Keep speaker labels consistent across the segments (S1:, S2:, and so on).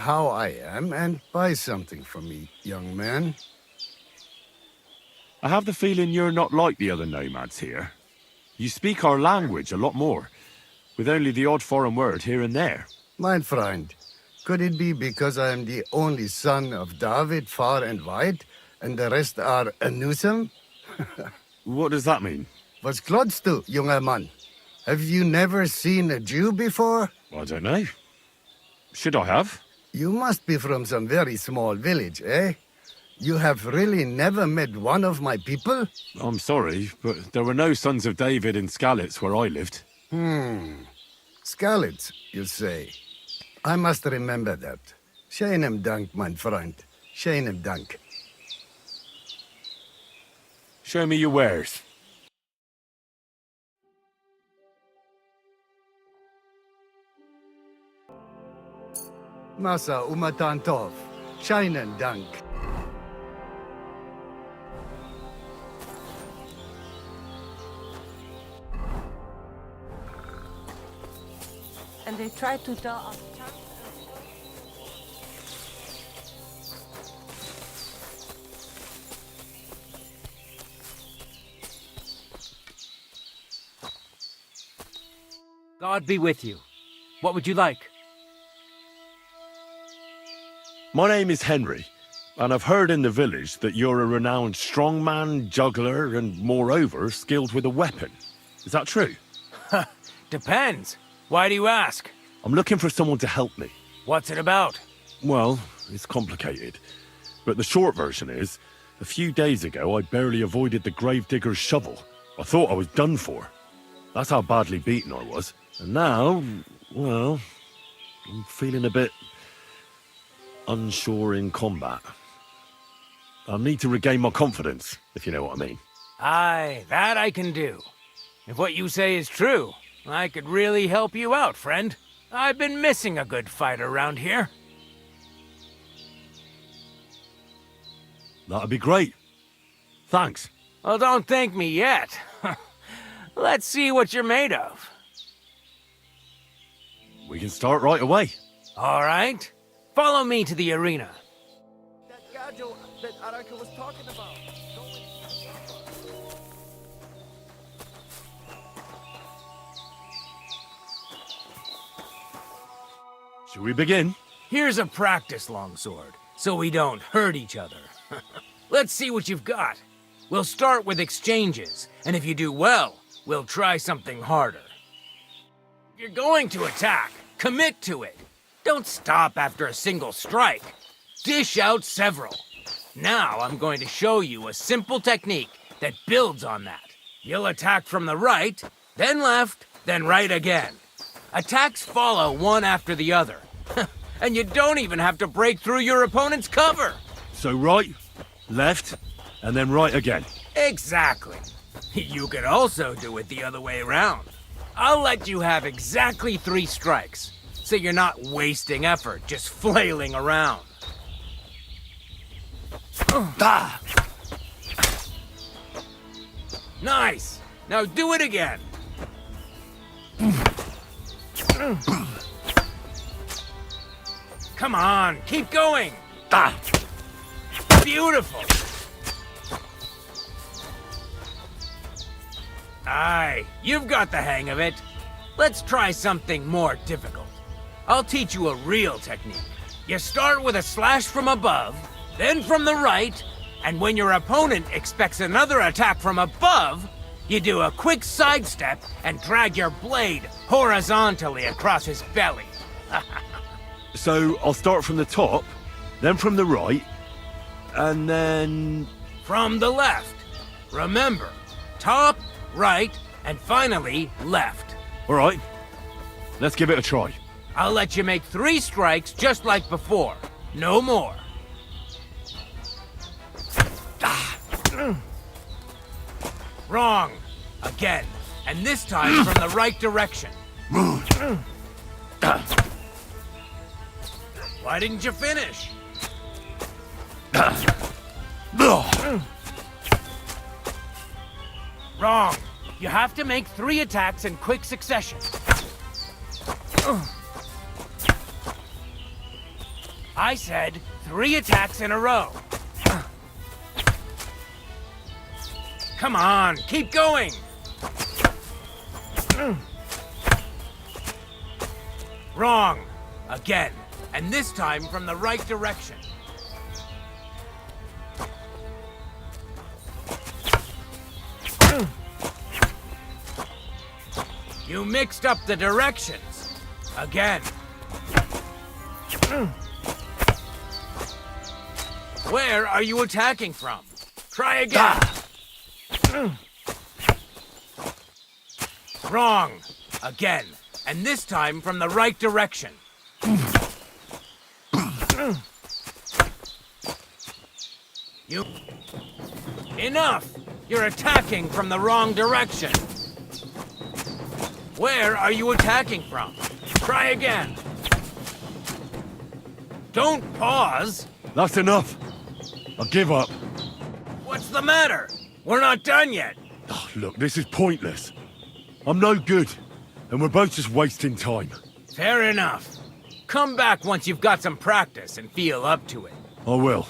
S1: how I am and buy something for me, young man.
S2: I have the feeling you're not like the other nomads here. You speak our language a lot more, with only the odd foreign word here and there.
S1: My friend, could it be because I am the only son of David far and wide, and the rest are Anusum?
S2: What does that mean?
S1: Was klotzt du, junger Mann? Have you never seen a Jew before?
S2: I don't know. Should I have?
S1: You must be from some very small village, eh? You have really never met one of my people?
S2: I'm sorry, but there were no sons of David in Skalitz where I lived.
S1: Skalitz, you say? I must remember that. Schönem Dank, mein Freund. Schönem Dank.
S2: Show me your wares.
S1: Massa umatan tov. Schönen Dank.
S3: And they try to tell us.
S4: God be with you. What would you like?
S2: My name is Henry, and I've heard in the village that you're a renowned strongman, juggler, and moreover, skilled with a weapon. Is that true?
S4: Depends. Why do you ask?
S2: I'm looking for someone to help me.
S4: What's it about?
S2: Well, it's complicated. But the short version is, a few days ago I barely avoided the gravedigger's shovel. I thought I was done for. That's how badly beaten I was. And now, well, I'm feeling a bit unsure in combat. I need to regain my confidence, if you know what I mean.
S4: Aye, that I can do. If what you say is true, I could really help you out, friend. I've been missing a good fight around here.
S2: That'd be great. Thanks.
S4: Well, don't thank me yet. Let's see what you're made of.
S2: We can start right away.
S4: All right. Follow me to the arena.
S5: That Gajo that Araka was talking about.
S2: Should we begin?
S4: Here's a practice longsword, so we don't hurt each other. Let's see what you've got. We'll start with exchanges, and if you do well, we'll try something harder. If you're going to attack, commit to it. Don't stop after a single strike. Dish out several. Now I'm going to show you a simple technique that builds on that. You'll attack from the right, then left, then right again. Attacks follow one after the other. And you don't even have to break through your opponent's cover.
S2: So right, left, and then right again.
S4: Exactly. You could also do it the other way around. I'll let you have exactly 3 strikes, so you're not wasting effort just flailing around.
S2: Ah!
S4: Nice! Now do it again! Come on, keep going!
S2: Ah!
S4: Beautiful! Aye, you've got the hang of it. Let's try something more difficult. I'll teach you a real technique. You start with a slash from above, then from the right, and when your opponent expects another attack from above, you do a quick sidestep and drag your blade horizontally across his belly.
S2: So I'll start from the top, then from the right, and then...
S4: From the left. Remember, top, right, and finally left.
S2: All right, let's give it a try.
S4: I'll let you make 3 strikes just like before. No more. Wrong. Again. And this time from the right direction. Why didn't you finish? Wrong. You have to make 3 attacks in quick succession. I said 3 attacks in a row. Come on, keep going! Wrong! Again, and this time from the right direction. You mixed up the directions. Again. Where are you attacking from? Try again. Wrong. Again. And this time from the right direction. You... Enough! You're attacking from the wrong direction. Where are you attacking from? Try again. Don't pause.
S2: That's enough. I give up.
S4: What's the matter? We're not done yet.
S2: Oh, look, this is pointless. I'm no good, and we're both just wasting time.
S4: Fair enough. Come back once you've got some practice and feel up to it.
S2: I will.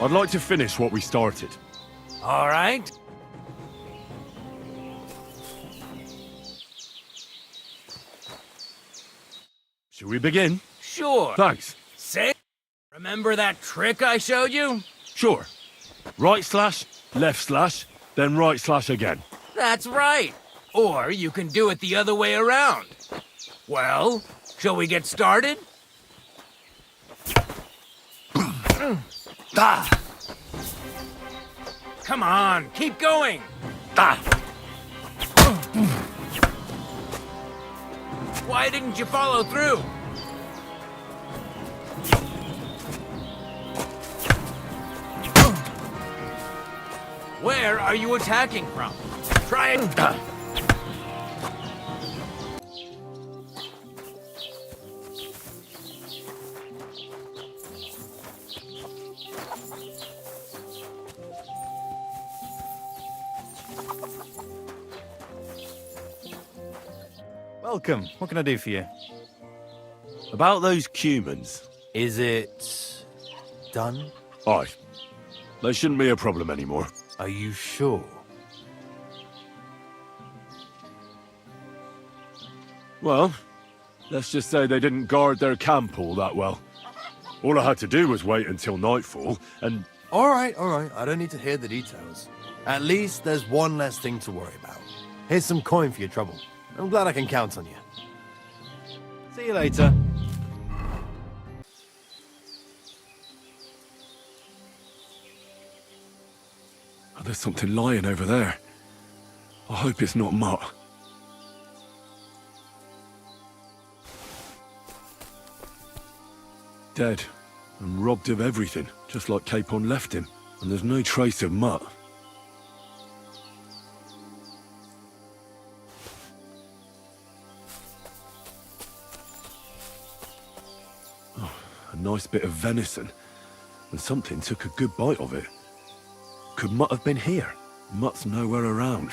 S2: I'd like to finish what we started.
S4: All right?
S2: Should we begin?
S4: Sure.
S2: Thanks.
S4: Say, remember that trick I showed you?
S2: Sure. Right slash, left slash, then right slash again.
S4: That's right. Or you can do it the other way around. Well, shall we get started?
S2: Ah!
S4: Come on, keep going.
S2: Ah!
S4: Why didn't you follow through? Where are you attacking from? Try it.
S6: Welcome. What can I do for you?
S2: About those Cumans.
S6: Is it done?
S2: Aye. They shouldn't be a problem anymore.
S6: Are you sure?
S2: Well, let's just say they didn't guard their camp all that well. All I had to do was wait until nightfall, and...
S7: All right. I don't need to hear the details. At least there's one less thing to worry about. Here's some coin for your trouble. I'm glad I can count on you.
S6: See you later.
S2: Oh, there's something lying over there. I hope it's not Mutt. Dead, and robbed of everything, just like Capon left him. And there's no trace of Mutt. Oh, a nice bit of venison. And something took a good bite of it. Could Mutt have been here? Mutt's nowhere around.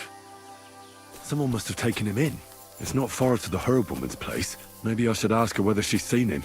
S2: Someone must have taken him in. It's not far to the herb woman's place. Maybe I should ask her whether she's seen him.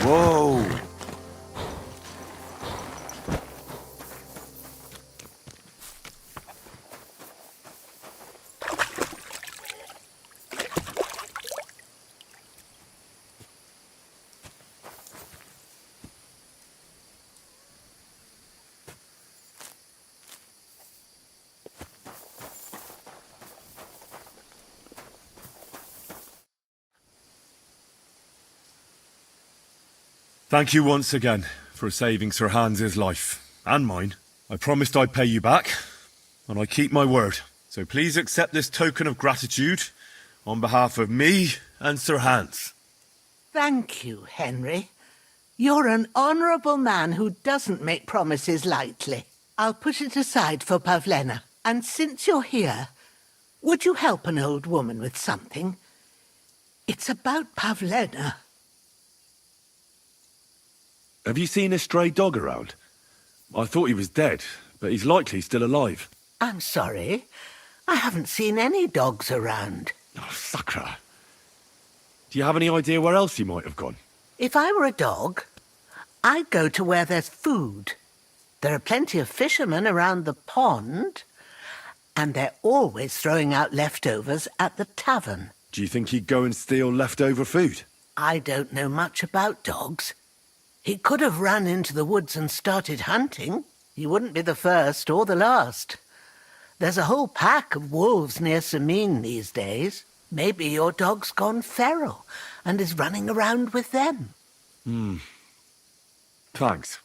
S7: Whoa!
S2: Thank you once again for saving Sir Hans's life, and mine. I promised I'd pay you back, and I keep my word. So please accept this token of gratitude on behalf of me and Sir Hans.
S8: Thank you, Henry. You're an honourable man who doesn't make promises lightly. I'll put it aside for Pavlena. And since you're here, would you help an old woman with something? It's about Pavlena.
S2: Have you seen a stray dog around? I thought he was dead, but he's likely still alive.
S8: I'm sorry. I haven't seen any dogs around.
S2: Oh, Sakra. Do you have any idea where else he might have gone?
S8: If I were a dog, I'd go to where there's food. There are plenty of fishermen around the pond, and they're always throwing out leftovers at the tavern.
S2: Do you think he'd go and steal leftover food?
S8: I don't know much about dogs. He could have run into the woods and started hunting. He wouldn't be the first or the last. There's a whole pack of wolves near Samin these days. Maybe your dog's gone feral and is running around with them.
S2: Thanks.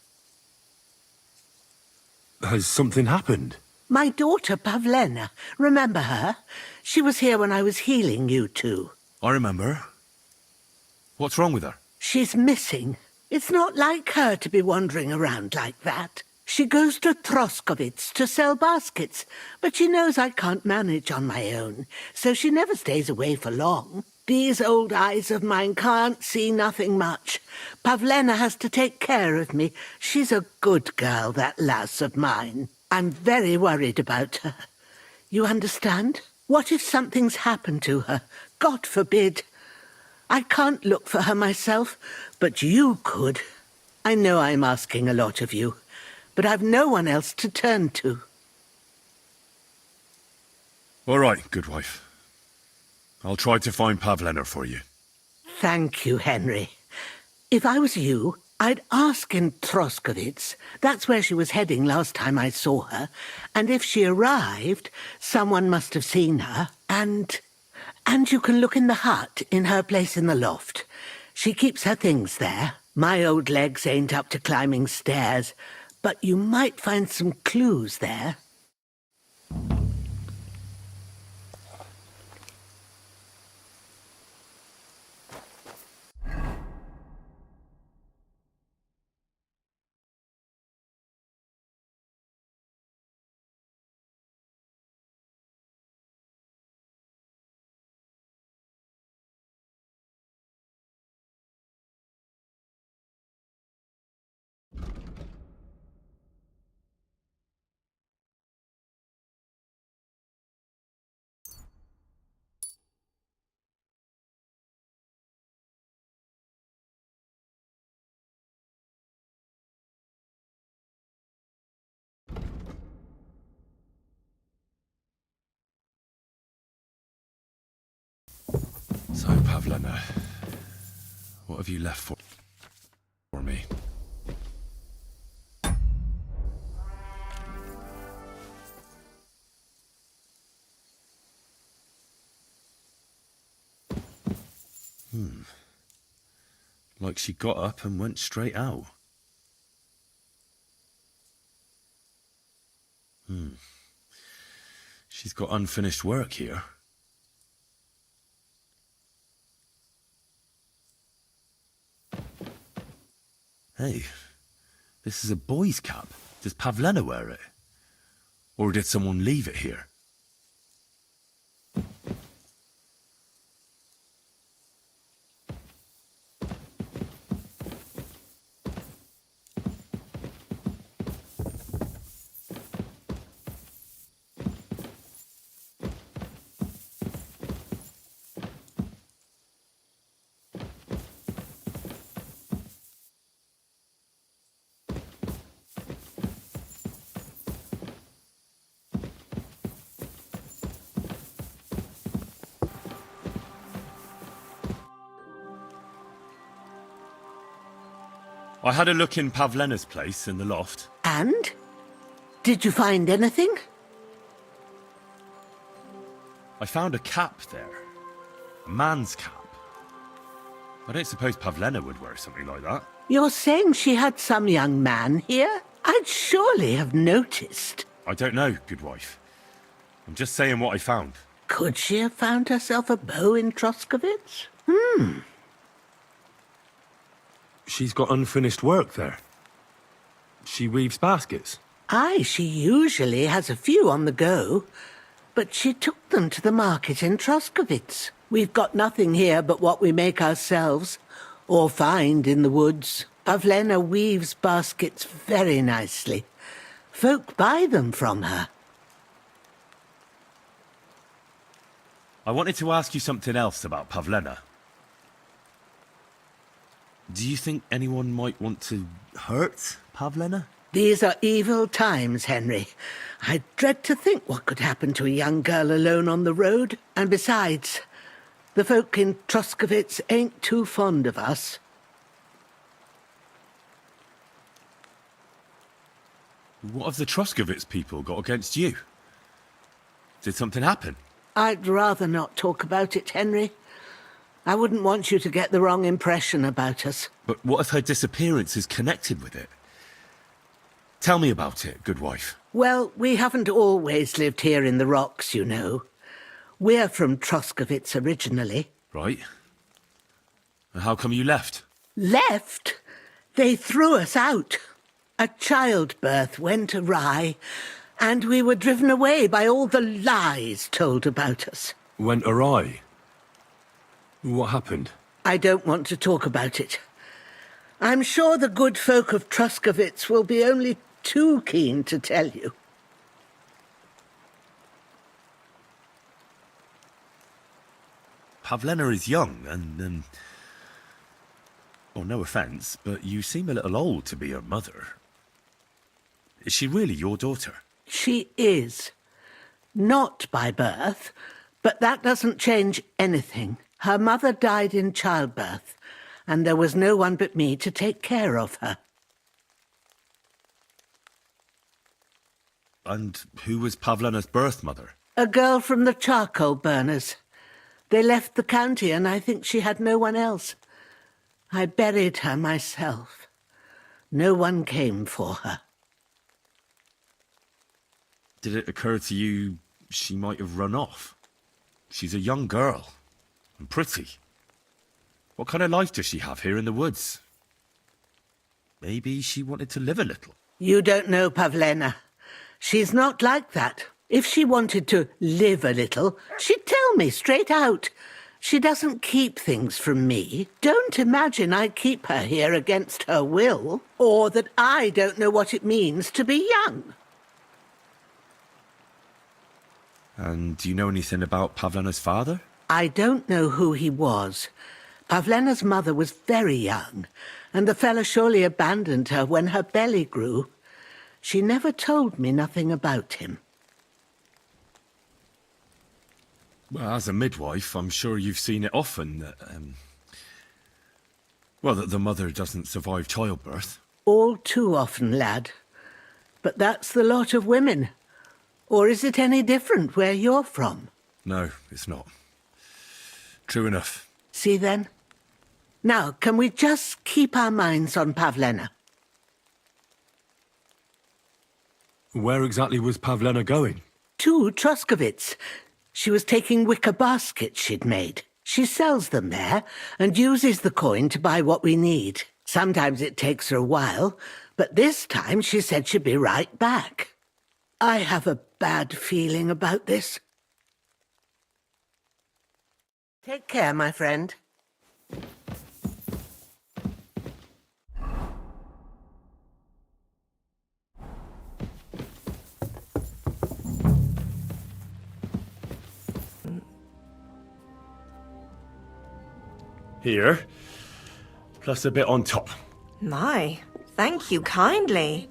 S2: Has something happened?
S8: My daughter Pavlena, remember her? She was here when I was healing you two.
S2: I remember. What's wrong with her?
S8: She's missing. It's not like her to be wandering around like that. She goes to Troskovitz to sell baskets, but she knows I can't manage on my own, so she never stays away for long. These old eyes of mine can't see nothing much. Pavlena has to take care of me. She's a good girl, that lass of mine. I'm very worried about her. You understand? What if something's happened to her? God forbid. I can't look for her myself, but you could. I know I'm asking a lot of you, but I've no one else to turn to.
S2: All right, good wife. I'll try to find Pavlena for you.
S8: Thank you, Henry. If I was you, I'd ask in Troskovitz. That's where she was heading last time I saw her. And if she arrived, someone must have seen her. And you can look in the hut in her place in the loft. She keeps her things there. My old legs ain't up to climbing stairs, but you might find some clues there.
S2: So, Pavlena, what have you left for me? Like she got up and went straight out. She's got unfinished work here. Hey, this is a boy's cap. Does Pavlena wear it? Or did someone leave it here? I had a look in Pavlena's place in the loft.
S8: And? Did you find anything?
S2: I found a cap there. A man's cap. I don't suppose Pavlena would wear something like that.
S8: You're saying she had some young man here? I'd surely have noticed.
S2: I don't know, good wife. I'm just saying what I found.
S8: Could she have found herself a beau in Troskovitz?
S2: She's got unfinished work there. She weaves baskets.
S8: Aye, she usually has a few on the go, but she took them to the market in Troskovitz. We've got nothing here but what we make ourselves, or find in the woods. Pavlena weaves baskets very nicely. Folk buy them from her.
S9: I wanted to ask you something else about Pavlena. Do you think anyone might want to hurt Pavlena?
S8: These are evil times, Henry. I dread to think what could happen to a young girl alone on the road. And besides, the folk in Troskovitz ain't too fond of us.
S9: What have the Troskovitz people got against you? Did something happen?
S8: I'd rather not talk about it, Henry. I wouldn't want you to get the wrong impression about us.
S9: But what if her disappearance is connected with it? Tell me about it, good wife.
S8: Well, we haven't always lived here in the rocks, you know. We're from Troskovitz originally.
S9: Right. And how come you left?
S8: Left? They threw us out. A childbirth went awry, and we were driven away by all the lies told about us.
S2: Went awry. What happened?
S8: I don't want to talk about it. I'm sure the good folk of Troskovitz will be only too keen to tell you.
S9: Pavlena is young and, well, no offence, but you seem a little old to be her mother. Is she really your daughter?
S8: She is. Not by birth, but that doesn't change anything. Her mother died in childbirth, and there was no one but me to take care of her.
S9: And who was Pavlena's birth mother?
S8: A girl from the charcoal burners. They left the county, and I think she had no one else. I buried her myself. No one came for her.
S9: Did it occur to you she might have run off? She's a young girl, and pretty. What kind of life does she have here in the woods? Maybe she wanted to live a little.
S8: You don't know Pavlena. She's not like that. If she wanted to live a little, she'd tell me straight out. She doesn't keep things from me. Don't imagine I keep her here against her will, or that I don't know what it means to be young.
S9: And do you know anything about Pavlena's father?
S8: I don't know who he was. Pavlena's mother was very young, and the fella surely abandoned her when her belly grew. She never told me nothing about him.
S9: Well, as a midwife, I'm sure you've seen it often that, that the mother doesn't survive childbirth.
S8: All too often, lad. But that's the lot of women. Or is it any different where you're from?
S9: No, it's not. True enough.
S8: See then? Now, can we just keep our minds on Pavlena?
S2: Where exactly was Pavlena going?
S8: To Troskovitz. She was taking wicker baskets she'd made. She sells them there and uses the coin to buy what we need. Sometimes it takes her a while, but this time she said she'd be right back. I have a bad feeling about this. Take care, my friend.
S2: Here, plus a bit on top.
S10: My, thank you kindly.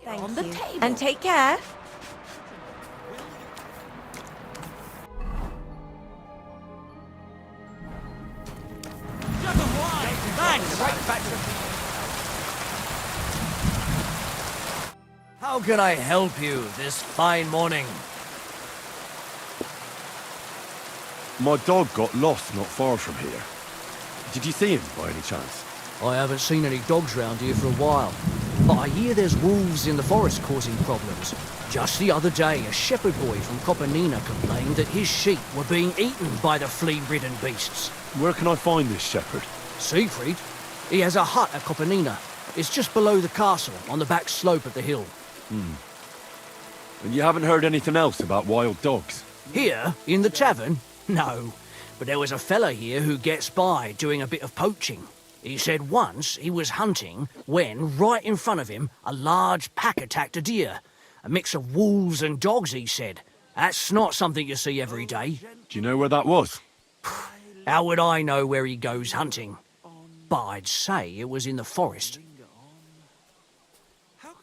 S10: Thank you. And take care.
S4: How can I help you this fine morning?
S2: My dog got lost not far from here. Did you see him by any chance?
S11: I haven't seen any dogs round here for a while, but I hear there's wolves in the forest causing problems. Just the other day, a shepherd boy from Kopanina complained that his sheep were being eaten by the flea-ridden beasts.
S2: Where can I find this shepherd?
S11: Siegfried? He has a hut at Kopanina. It's just below the castle, on the back slope of the hill.
S2: And you haven't heard anything else about wild dogs?
S11: Here, in the tavern? No. But there was a fella here who gets by doing a bit of poaching. He said once he was hunting when, right in front of him, a large pack attacked a deer. A mix of wolves and dogs, he said. That's not something you see every day.
S2: Do you know where that was?
S11: How would I know where he goes hunting? But I'd say it was in the forest.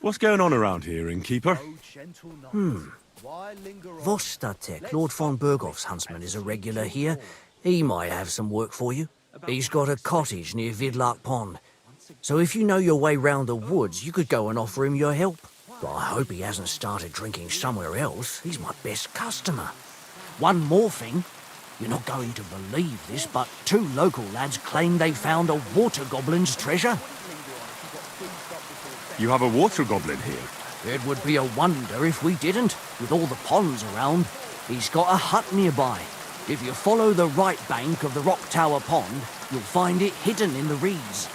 S2: What's going on around here, innkeeper?
S11: Vostatek, Lord von Berghoff's huntsman, is a regular here. He might have some work for you. He's got a cottage near Vidlark Pond. So if you know your way round the woods, you could go and offer him your help. But I hope he hasn't started drinking somewhere else. He's my best customer. One more thing. You're not going to believe this, but 2 local lads claim they found a water goblin's treasure.
S2: You have a water goblin here?
S11: It would be a wonder if we didn't, with all the ponds around. He's got a hut nearby. If you follow the right bank of the Rock Tower Pond, you'll find it hidden in the reeds.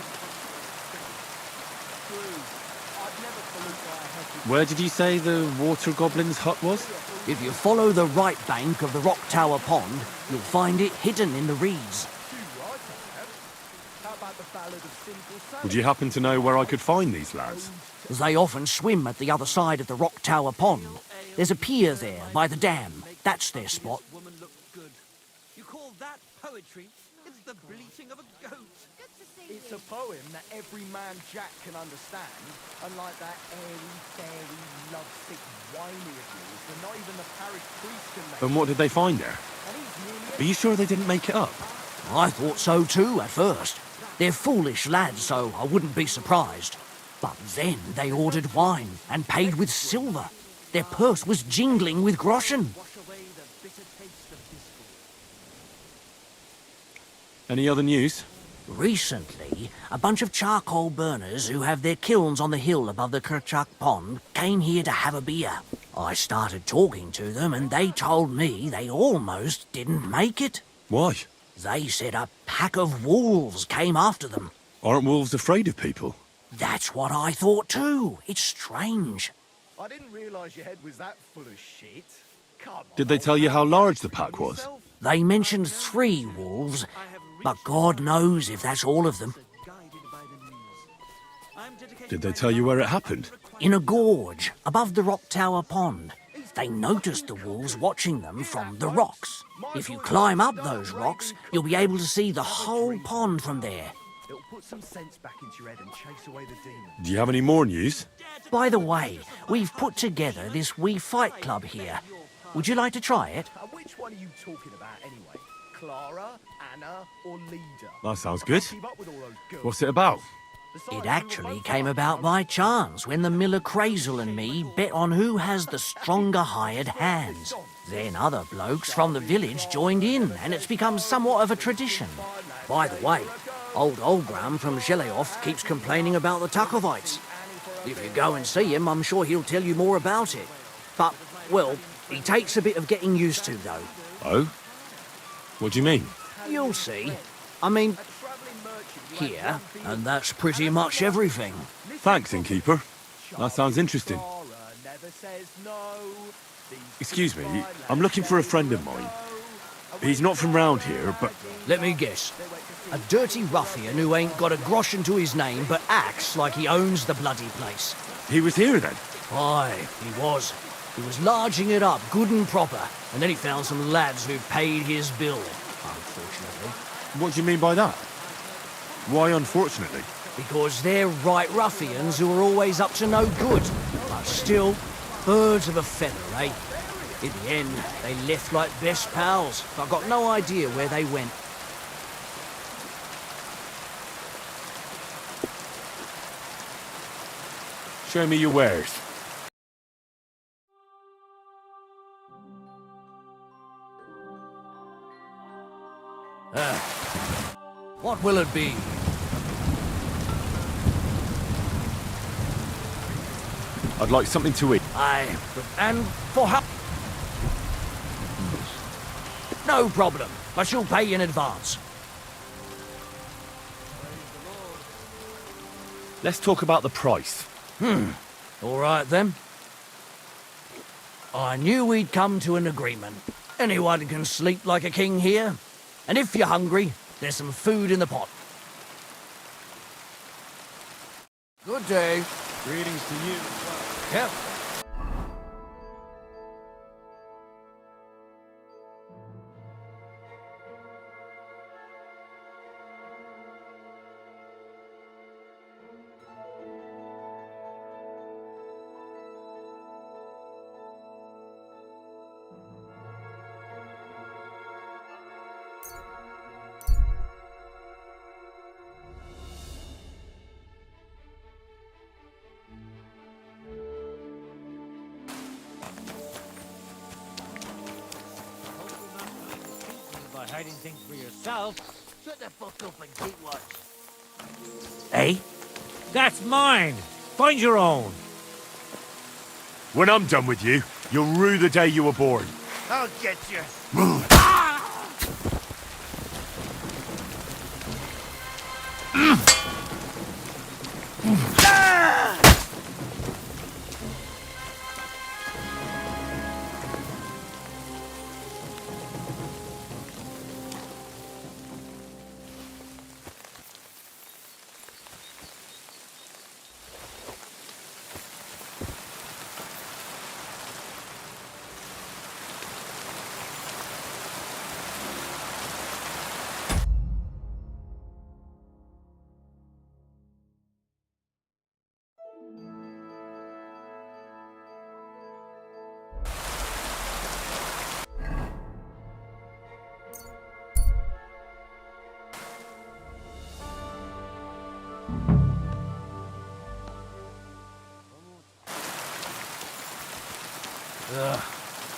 S2: Where did you say the water goblin's hut was?
S11: If you follow the right bank of the Rock Tower Pond, you'll find it hidden in the reeds.
S2: Would you happen to know where I could find these lads?
S11: They often swim at the other side of the Rock Tower Pond. There's a pier there by the dam. That's their spot.
S5: You call that poetry? It's the bleating of a goat. It's a poem that every man Jack can understand, unlike that airy, fairy, lovesick, whiny of yours that not even the parish priest can make.
S2: And what did they find there? Are you sure they didn't make it up?
S11: I thought so too at first. They're foolish lads, so I wouldn't be surprised. But then they ordered wine and paid with silver. Their purse was jingling with groschen.
S2: Any other news?
S11: Recently, a bunch of charcoal burners who have their kilns on the hill above the Kerchak Pond came here to have a beer. I started talking to them and they told me they almost didn't make it.
S2: Why?
S11: They said a pack of wolves came after them.
S2: Aren't wolves afraid of people?
S11: That's what I thought too. It's strange.
S5: I didn't realise your head was that full of shit. Come on.
S2: Did they tell you how large the pack was?
S11: They mentioned 3 wolves, but God knows if that's all of them.
S2: Did they tell you where it happened?
S11: In a gorge, above the Rock Tower Pond. They noticed the wolves watching them from the rocks. If you climb up those rocks, you'll be able to see the whole pond from there.
S5: It'll put some sense back into your head and chase away the demon.
S2: Do you have any more news?
S11: By the way, we've put together this wee fight club here. Would you like to try it?
S5: Which one are you talking about anyway? Clara, Anna, or Leda?
S2: That sounds good.
S5: Keep up with all those girls.
S2: What's it about?
S11: It actually came about by chance when the miller Crazel and me bet on who has the stronger hired hands. Then other blokes from the village joined in, and it's become somewhat of a tradition. By the way, old Olgram from Zheleov keeps complaining about the Takovites. If you go and see him, I'm sure he'll tell you more about it. But, well, he takes a bit of getting used to, though.
S2: Oh? What do you mean?
S11: You'll see. I mean, here, and that's pretty much everything.
S2: Thanks, innkeeper. That sounds interesting. Excuse me, I'm looking for a friend of mine. He's not from round here, but...
S11: Let me guess. A dirty ruffian who ain't got a groschen to his name but acts like he owns the bloody place.
S2: He was here then?
S11: Aye, he was. He was larging it up good and proper, and then he found some lads who paid his bill, unfortunately.
S2: What do you mean by that? Why unfortunately?
S11: Because they're right ruffians who are always up to no good. But still, birds of a feather, eh? In the end, they left like best pals. I've got no idea where they went.
S2: Show me your wares.
S11: What will it be?
S2: I'd like something to eat.
S11: Aye, and for how... No problem, but you'll pay in advance.
S2: Let's talk about the price.
S11: All right, then. I knew we'd come to an agreement. Anyone can sleep like a king here. And if you're hungry, there's some food in the pot.
S5: Good day.
S6: Greetings to you as well.
S5: Yep.
S11: By hiding things for yourself. Shut the fuck up and keep watch. Hey? That's mine. Find your own.
S2: When I'm done with you, you'll rue the day you were born.
S5: I'll get you.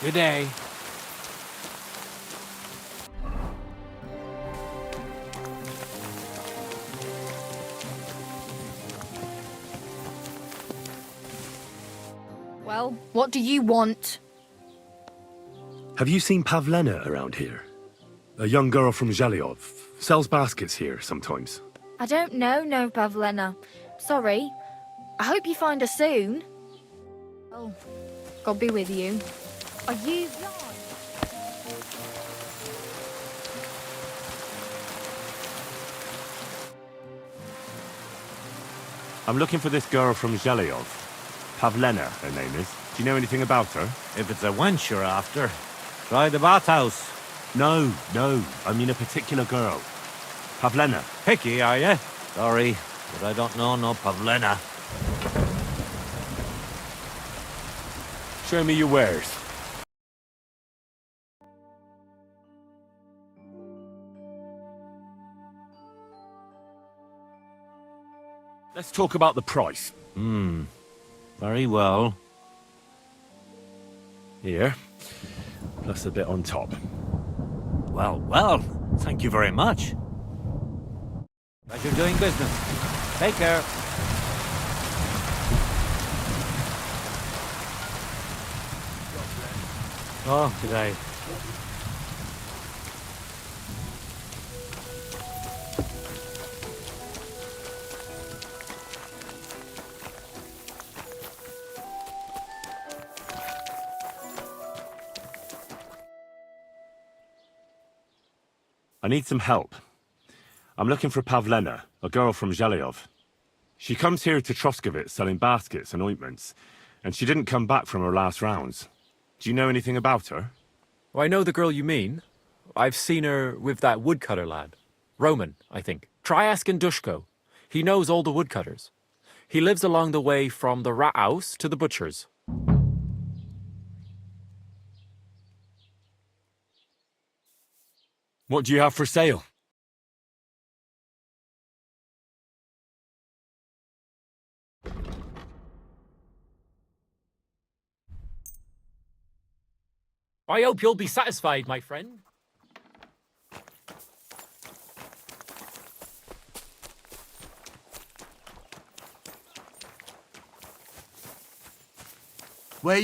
S4: Good day.
S12: Well, what do you want?
S2: Have you seen Pavlena around here? A young girl from Zhelyov. Sells baskets here sometimes.
S12: I don't know, no, Pavlena. Sorry. I hope you find her soon. Oh, God be with you. Are you...
S2: I'm looking for this girl from Zhelyov. Pavlena, her name is. Do you know anything about her?
S6: If it's a wench you're after, try the bathhouse.
S2: No, I mean a particular girl. Pavlena.
S6: Picky, are you? Sorry, but I don't know no Pavlena.
S2: Show me your wares. Let's talk about the price.
S6: Very well.
S2: Here. Plus a bit on top.
S6: Well, thank you very much. Pleasure doing business. Take care. Oh, today.
S2: I need some help. I'm looking for Pavlena, a girl from Zhelyov. She comes here to Troskovitz selling baskets and ointments, and she didn't come back from her last rounds. Do you know anything about her?
S13: Oh, I know the girl you mean. I've seen her with that woodcutter lad. Roman, I think. Try asking Dushko. He knows all the woodcutters. He lives along the way from the rat house to the butcher's.
S2: What do you have for sale?
S13: I hope you'll be satisfied, my friend.
S14: Why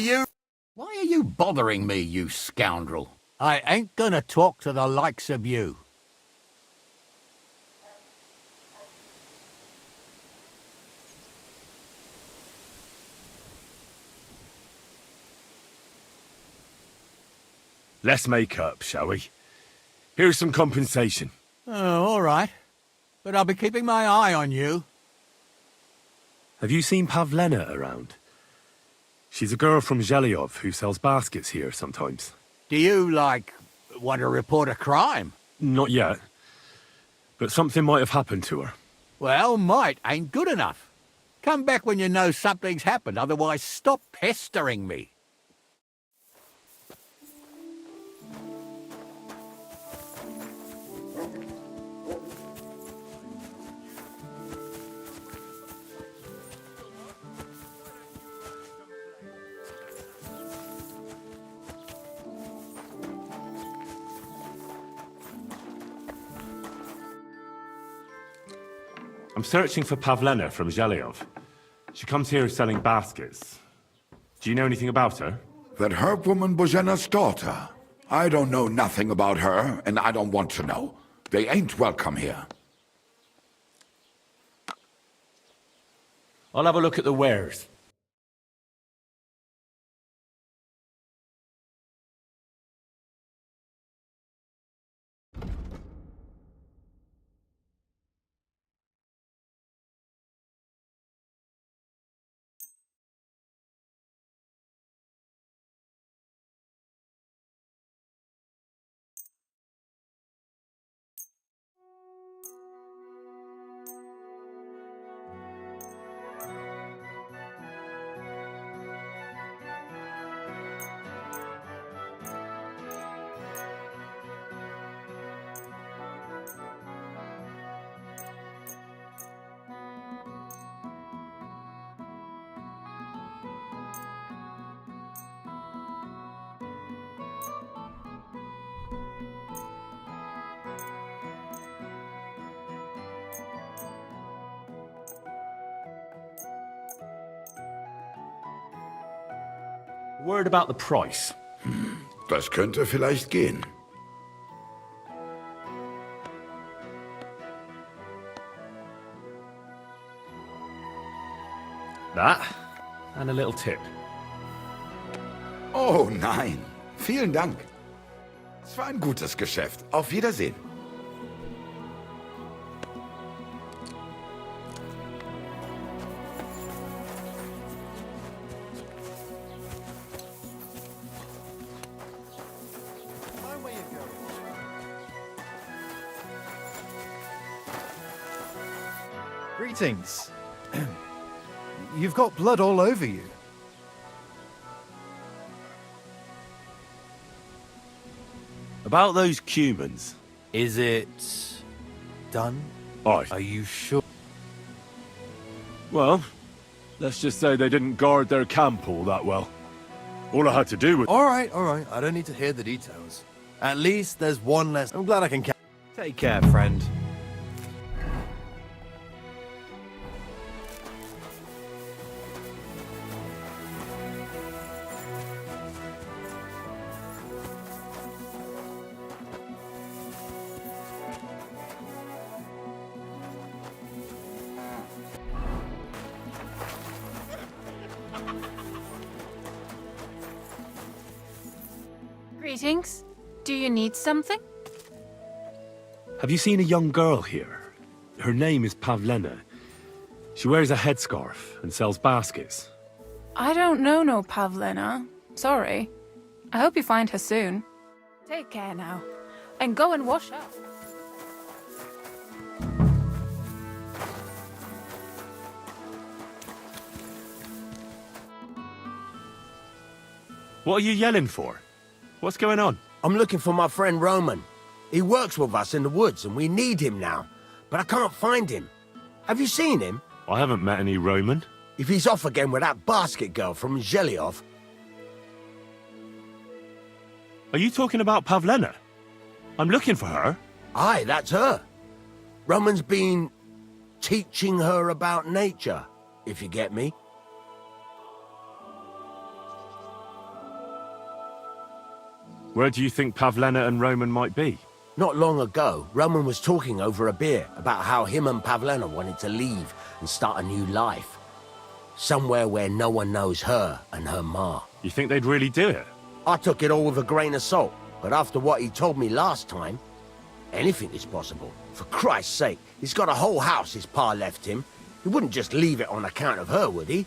S14: are you bothering me, you scoundrel? I ain't gonna talk to the likes of you.
S2: Let's make up, shall we? Here's some compensation.
S14: Oh, all right. But I'll be keeping my eye on you.
S2: Have you seen Pavlena around? She's a girl from Zhelyov who sells baskets here sometimes.
S14: Do you, like, want to report a crime?
S2: Not yet. But something might have happened to her.
S14: Well, might ain't good enough. Come back when you know something's happened, otherwise stop pestering me.
S2: I'm searching for Pavlena from Zhelyov. She comes here selling baskets. Do you know anything about her?
S15: That herb woman Božena's daughter. I don't know nothing about her, and I don't want to know. They ain't welcome here.
S2: I'll have a look at the wares. Word about the price.
S15: Das könnte vielleicht gehen.
S2: That, and a little tip.
S15: Oh nein, vielen Dank. Es war ein gutes Geschäft. Auf Wiedersehen.
S5: Greetings. You've got blood all over you.
S2: About those cumans.
S7: Is it done?
S2: Aye.
S7: Are you sure?
S2: Well, let's just say they didn't guard their camp all that well. All I had to do was...
S7: All right. I don't need to hear the details. At least there's one less. I'm glad I can...
S5: Take care, friend.
S16: Greetings. Do you need something?
S2: Have you seen a young girl here? Her name is Pavlena. She wears a headscarf and sells baskets.
S16: I don't know no Pavlena. Sorry. I hope you find her soon. Take care now. And go and wash up.
S2: What are you yelling for? What's going on?
S17: I'm looking for my friend Roman. He works with us in the woods and we need him now. But I can't find him. Have you seen him?
S2: I haven't met any Roman.
S17: If he's off again with that basket girl from Zhelyov.
S2: Are you talking about Pavlena? I'm looking for her.
S17: Aye, that's her. Roman's been teaching her about nature, if you get me.
S2: Where do you think Pavlena and Roman might be?
S17: Not long ago, Roman was talking over a beer about how him and Pavlena wanted to leave and start a new life. Somewhere where no one knows her and her ma.
S2: You think they'd really do it?
S17: I took it all with a grain of salt. But after what he told me last time, anything is possible. For Christ's sake, he's got a whole house his pa left him. He wouldn't just leave it on account of her, would he?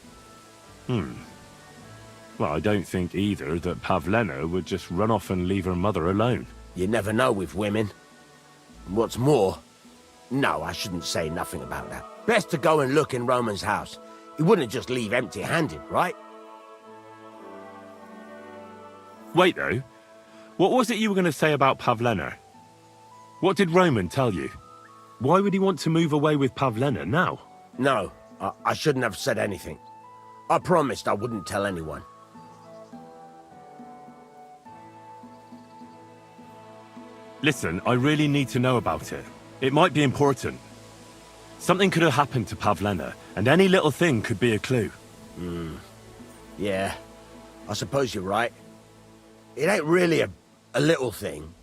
S2: Well, I don't think either that Pavlena would just run off and leave her mother alone.
S17: You never know with women. And what's more... No, I shouldn't say nothing about that. Best to go and look in Roman's house. He wouldn't just leave empty-handed, right?
S2: Wait, though. What was it you were going to say about Pavlena? What did Roman tell you? Why would he want to move away with Pavlena now?
S17: No, I shouldn't have said anything. I promised I wouldn't tell anyone.
S2: Listen, I really need to know about it. It might be important. Something could have happened to Pavlena, and any little thing could be a clue.
S17: Yeah, I suppose you're right. It ain't really a little thing.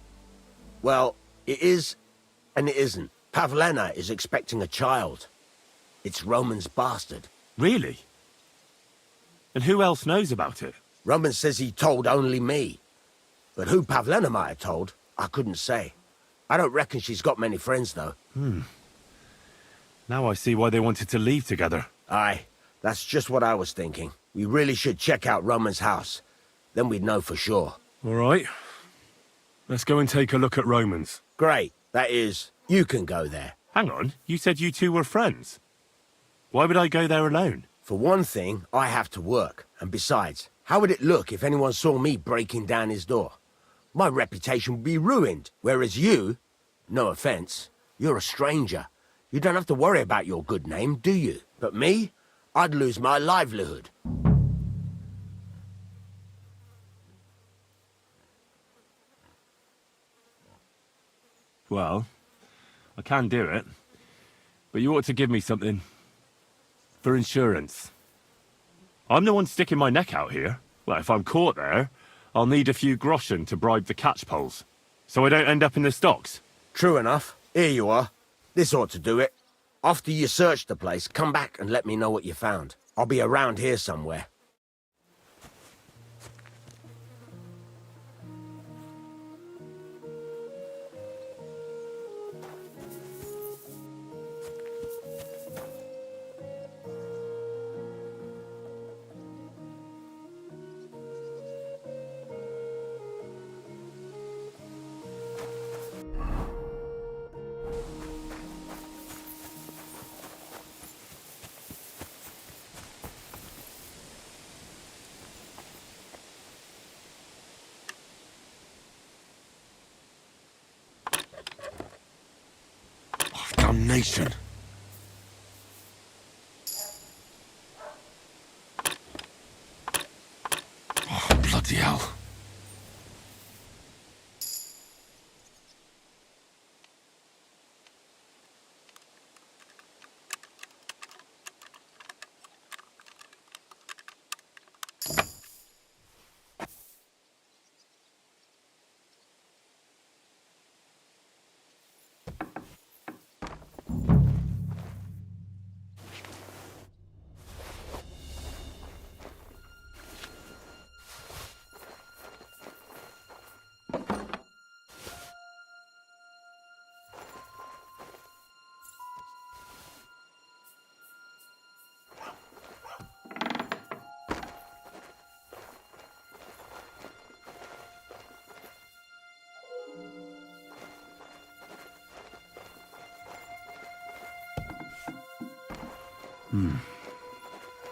S17: Well, it is, and it isn't. Pavlena is expecting a child. It's Roman's bastard.
S2: Really? And who else knows about it?
S17: Roman says he told only me. But who Pavlena might have told, I couldn't say. I don't reckon she's got many friends, though.
S2: Now I see why they wanted to leave together.
S17: Aye, that's just what I was thinking. We really should check out Roman's house. Then we'd know for sure.
S2: All right. Let's go and take a look at Roman's.
S17: Great. That is, you can go there.
S2: Hang on, you said you two were friends. Why would I go there alone?
S17: For one thing, I have to work. And besides, how would it look if anyone saw me breaking down his door? My reputation would be ruined. Whereas you, no offense, you're a stranger. You don't have to worry about your good name, do you? But me, I'd lose my livelihood.
S2: Well, I can do it. But you ought to give me something. For insurance. I'm the one sticking my neck out here. Well, if I'm caught there, I'll need a few groschen to bribe the catchpoles. So I don't end up in the stocks.
S17: True enough. Here you are. This ought to do it. After you search the place, come back and let me know what you found. I'll be around here somewhere.
S2: Damnation. Oh, bloody hell.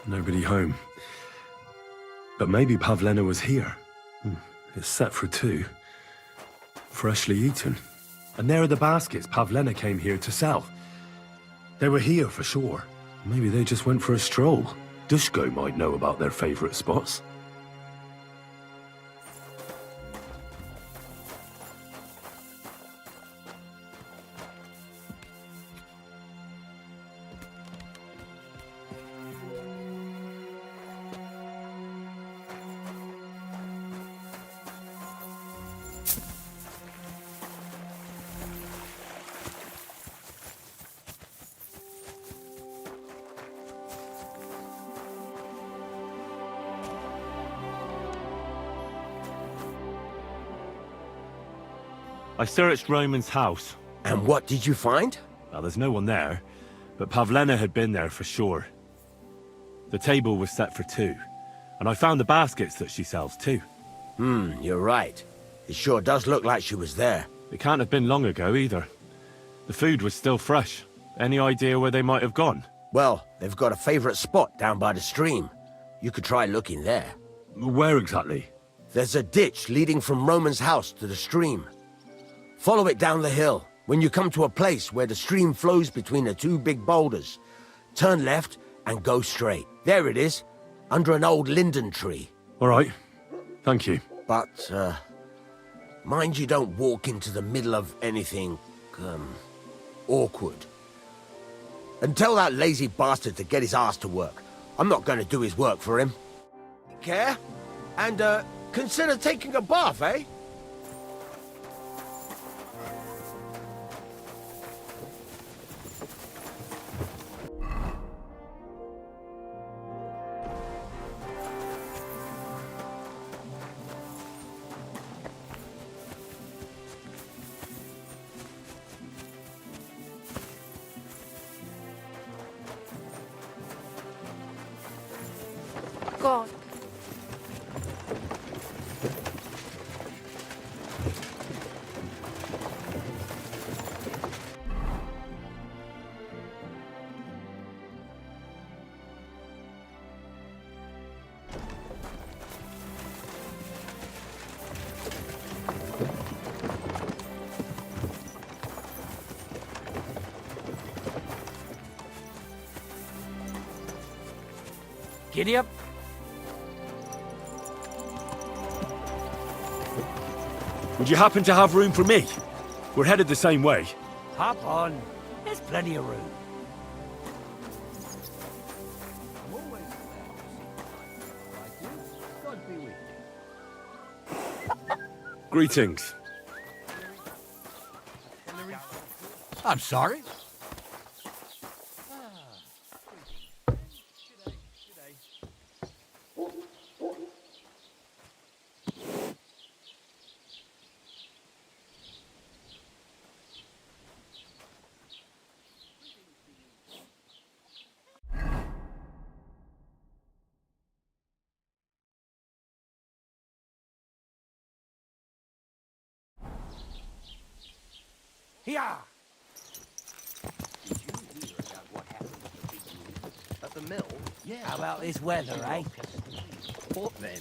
S2: Nobody home. But maybe Pavlena was here. It's set for 2. Freshly eaten. And there are the baskets Pavlena came here to sell. They were here for sure. Maybe they just went for a stroll. Dushko might know about their favorite spots. I searched Roman's house.
S17: And what did you find?
S2: Well, there's no one there, but Pavlena had been there for sure. The table was set for 2, and I found the baskets that she sells too.
S17: You're right. It sure does look like she was there.
S2: It can't have been long ago either. The food was still fresh. Any idea where they might have gone?
S17: Well, they've got a favorite spot down by the stream. You could try looking there.
S2: Where exactly?
S17: There's a ditch leading from Roman's house to the stream. Follow it down the hill. When you come to a place where the stream flows between the 2 big boulders, turn left and go straight. There it is, under an old linden tree.
S2: All right. Thank you.
S17: But, mind you don't walk into the middle of anything, awkward. And tell that lazy bastard to get his ass to work. I'm not going to do his work for him. Care? And, consider taking a bath, eh?
S16: God.
S11: Giddy up.
S2: Would you happen to have room for me? We're headed the same way.
S11: Hop on. There's plenty of room.
S2: Greetings.
S14: I'm sorry.
S11: Yeah.
S5: At the mill? Yeah.
S11: How about this weather, eh?
S5: What then?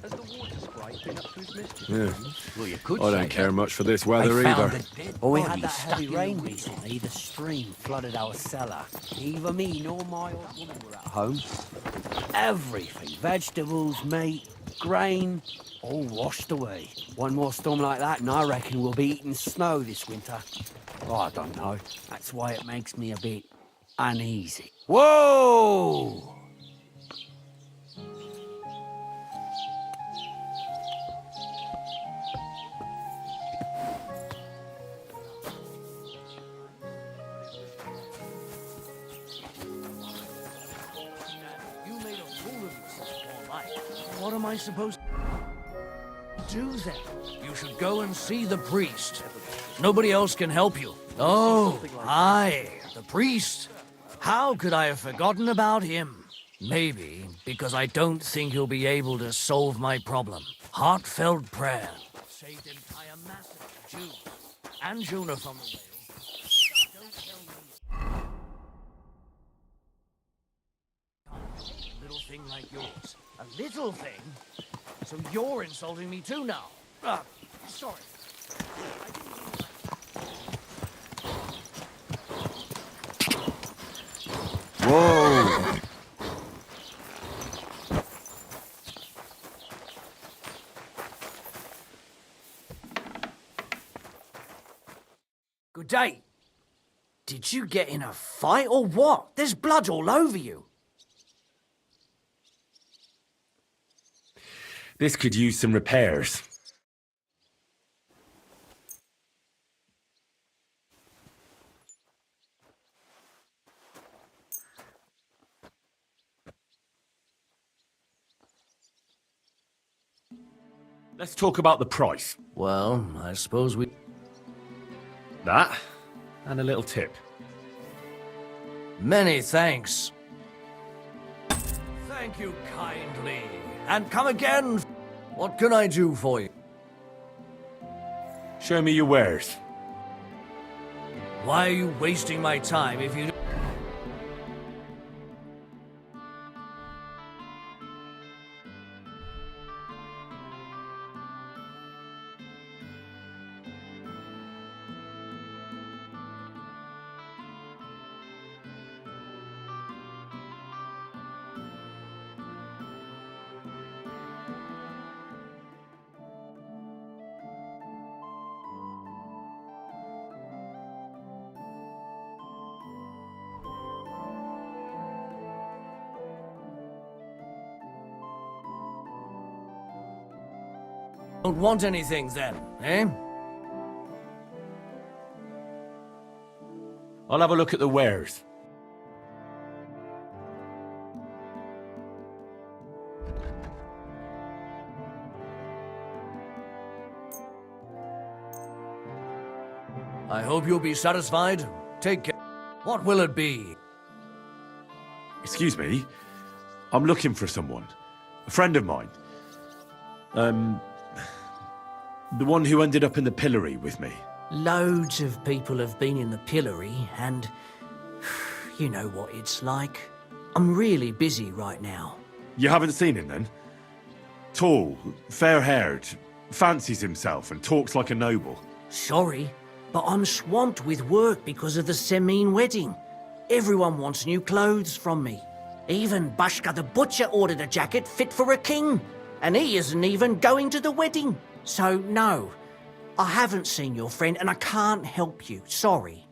S5: Has the water sprite been up to his mischief?
S2: Yeah.
S5: Well, you could
S2: I
S5: say
S2: don't care
S5: that.
S2: much for this weather either.
S11: Well, we had that heavy rain recently. The stream flooded our cellar. Neither me nor my old woman were at home. Everything, vegetables, meat, grain, all washed away. One more storm like that and I reckon we'll be eating snow this winter. Oh, I don't know. That's why it makes me a bit uneasy. Whoa! What am I supposed to do then? You should go and see the priest. Nobody else can help you. Oh, aye, the priest. How could I have forgotten about him? Maybe because I don't think he'll be able to solve my problem. Heartfelt prayer saved entire masses of Jews and Jonah from the whale. Don't tell me. A little thing like yours. A little thing? So you're insulting me too now? Sorry.
S2: Whoa!
S11: Good day. Did you get in a fight or what? There's blood all over you.
S2: This could use some repairs. Let's talk about the price.
S11: Well, I suppose we...
S9: That, and a little tip.
S11: Many thanks. Thank you kindly. And come again. What can I do for you?
S2: Show me your wares.
S11: Why are you wasting my time if you... Don't want anything then, eh?
S2: I'll have a look at the wares.
S11: I hope you'll be satisfied. Take care. What will it be?
S2: Excuse me. I'm looking for someone. A friend of mine. The one who ended up in the pillory with me.
S11: Loads of people have been in the pillory, and you know what it's like. I'm really busy right now.
S2: You haven't seen him then? Tall, fair-haired, fancies himself and talks like a noble.
S11: Sorry, but I'm swamped with work because of the Semine wedding. Everyone wants new clothes from me. Even Bashka the butcher ordered a jacket fit for a king, and he isn't even going to the wedding. So no, I haven't seen your friend and I can't help you, sorry.